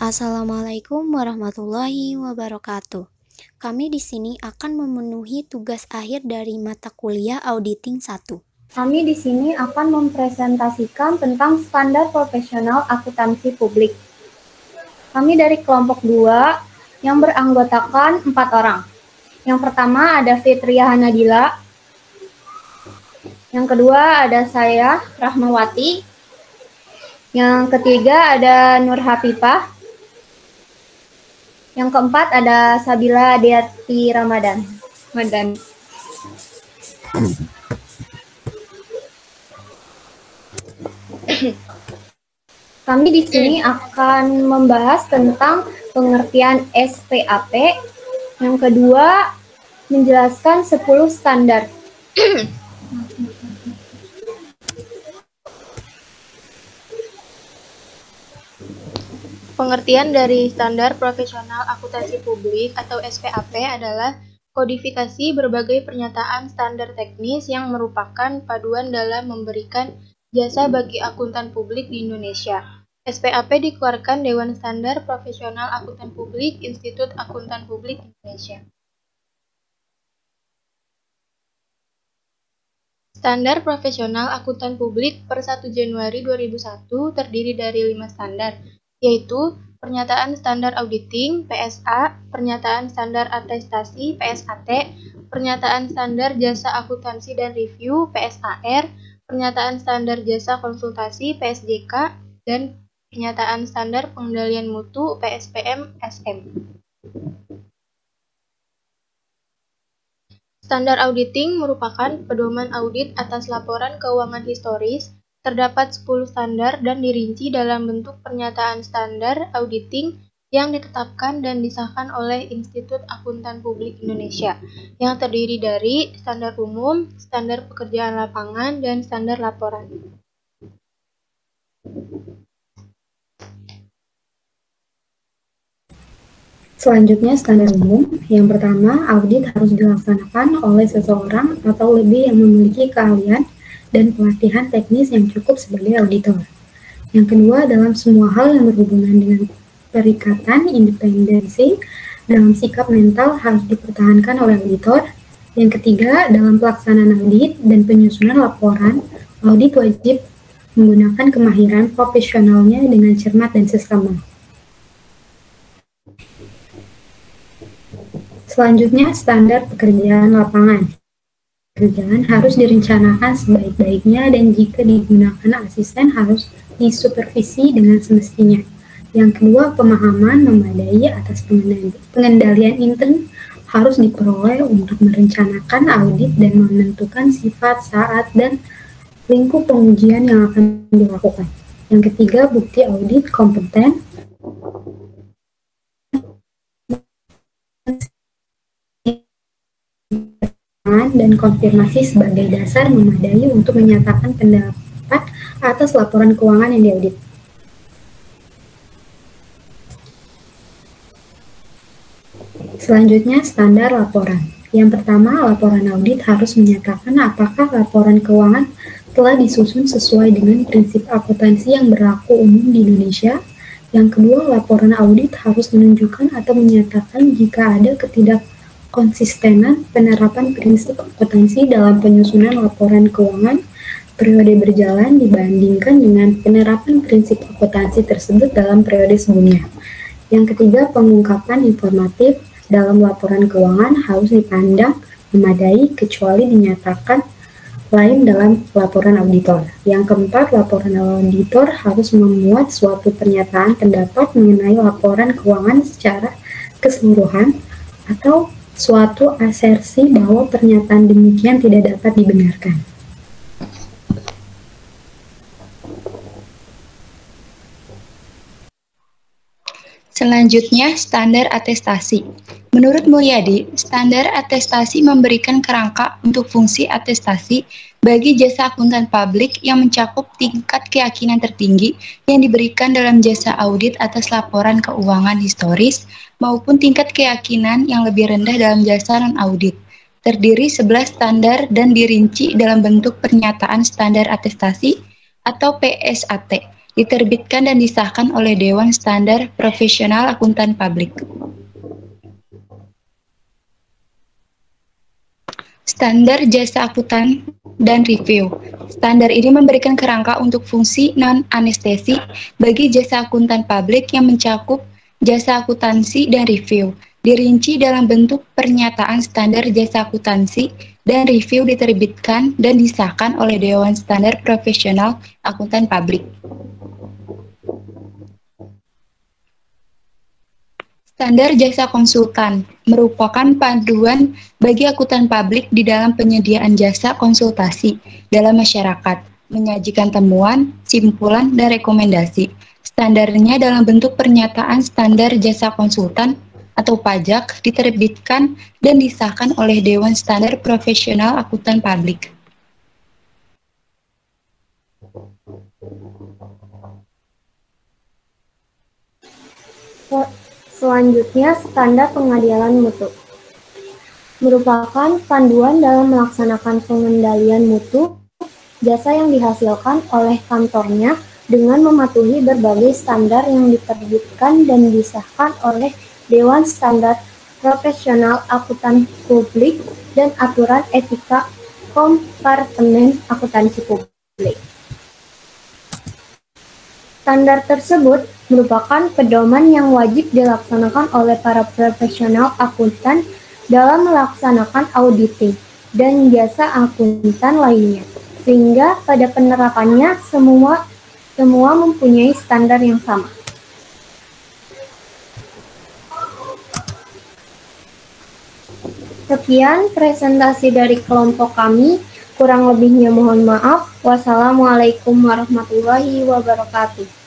Assalamualaikum warahmatullahi wabarakatuh. Kami di sini akan memenuhi tugas akhir dari mata kuliah Auditing 1. Kami di sini akan mempresentasikan tentang standar profesional akuntansi publik. Kami dari kelompok 2 yang beranggotakan 4 orang. Yang pertama ada Fitria Hanadila. Yang kedua ada saya, Rahmawati. Yang ketiga ada Nur Hafifah. Yang keempat ada Sabila Deati Ramadan. Kami di sini akan membahas tentang pengertian SPAP. Yang kedua, menjelaskan 10 standar. Pengertian dari Standar Profesional Akuntansi Publik atau SPAP adalah kodifikasi berbagai pernyataan standar teknis yang merupakan paduan dalam memberikan jasa bagi akuntan publik di Indonesia. SPAP dikeluarkan Dewan Standar Profesional Akuntan Publik Institut Akuntan Publik Indonesia. Standar Profesional Akuntan Publik per 1 Januari 2001 terdiri dari 5 standar, yaitu Pernyataan Standar Auditing (PSA), Pernyataan Standar Atestasi (PSAT), Pernyataan Standar Jasa Akuntansi dan Review (PSAR), Pernyataan Standar Jasa Konsultasi (PSJK), dan Pernyataan Standar Pengendalian Mutu (PSPM-SM). Standar auditing merupakan pedoman audit atas laporan keuangan historis. Terdapat 10 standar dan dirinci dalam bentuk pernyataan standar auditing yang ditetapkan dan disahkan oleh Institut Akuntan Publik Indonesia, yang terdiri dari standar umum, standar pekerjaan lapangan, dan standar laporan. Selanjutnya, standar umum. Yang pertama, audit harus dilaksanakan oleh seseorang atau lebih yang memiliki keahlian dan pelatihan teknis yang cukup sebagai auditor. Yang kedua, dalam semua hal yang berhubungan dengan perikatan independensi dalam sikap mental harus dipertahankan oleh auditor. Yang ketiga, dalam pelaksanaan audit dan penyusunan laporan, audit wajib menggunakan kemahiran profesionalnya dengan cermat dan seksama. Selanjutnya, standar pekerjaan lapangan. Pekerjaan harus direncanakan sebaik-baiknya dan jika digunakan asisten harus disupervisi dengan semestinya. Yang kedua, pemahaman memadai atas pengendalian intern harus diperoleh untuk merencanakan audit dan menentukan sifat, saat, dan lingkup pengujian yang akan dilakukan. Yang ketiga, bukti audit kompeten dan konfirmasi sebagai dasar memadai untuk menyatakan pendapat atas laporan keuangan yang diaudit. Selanjutnya, standar laporan. Yang pertama, laporan audit harus menyatakan apakah laporan keuangan telah disusun sesuai dengan prinsip akuntansi yang berlaku umum di Indonesia. Yang kedua, laporan audit harus menunjukkan atau menyatakan jika ada ketidakkonsistenan penerapan prinsip akuntansi dalam penyusunan laporan keuangan periode berjalan dibandingkan dengan penerapan prinsip akuntansi tersebut dalam periode sebelumnya. Yang ketiga, pengungkapan informatif dalam laporan keuangan harus dipandang memadai kecuali dinyatakan lain dalam laporan auditor. Yang keempat, laporan auditor harus memuat suatu pernyataan pendapat mengenai laporan keuangan secara keseluruhan atau suatu asersi bahwa pernyataan demikian tidak dapat dibenarkan. Selanjutnya, standar atestasi. Menurut Mulyadi, standar atestasi memberikan kerangka untuk fungsi atestasi bagi jasa akuntan publik yang mencakup tingkat keyakinan tertinggi yang diberikan dalam jasa audit atas laporan keuangan historis maupun tingkat keyakinan yang lebih rendah dalam jasa non-audit. Terdiri 11 standar dan dirinci dalam bentuk pernyataan standar atestasi atau PSAT diterbitkan dan disahkan oleh Dewan Standar Profesional Akuntan Publik. Standar Jasa Akuntan dan Review. Standar ini memberikan kerangka untuk fungsi non-anestesi bagi jasa akuntan publik yang mencakup jasa akuntansi dan review. Dirinci dalam bentuk pernyataan standar jasa akuntansi dan review diterbitkan dan disahkan oleh Dewan Standar Profesional Akuntan Publik. Standar jasa konsultan merupakan panduan bagi akuntan publik di dalam penyediaan jasa konsultasi dalam masyarakat, menyajikan temuan, simpulan, dan rekomendasi. Standarnya dalam bentuk pernyataan standar jasa konsultan atau pajak diterbitkan dan disahkan oleh Dewan Standar Profesional Akuntan Publik. Selanjutnya, standar pengadilan mutu merupakan panduan dalam melaksanakan pengendalian mutu jasa yang dihasilkan oleh kantornya dengan mematuhi berbagai standar yang diterbitkan dan disahkan oleh Dewan Standar Profesional Akuntan Publik dan aturan etika Kompartemen Akuntansi Publik. Standar tersebut merupakan pedoman yang wajib dilaksanakan oleh para profesional akuntan dalam melaksanakan auditing dan jasa akuntan lainnya, sehingga pada penerapannya semua mempunyai standar yang sama. Sekian presentasi dari kelompok kami. Kurang lebihnya mohon maaf. Wassalamualaikum warahmatullahi wabarakatuh.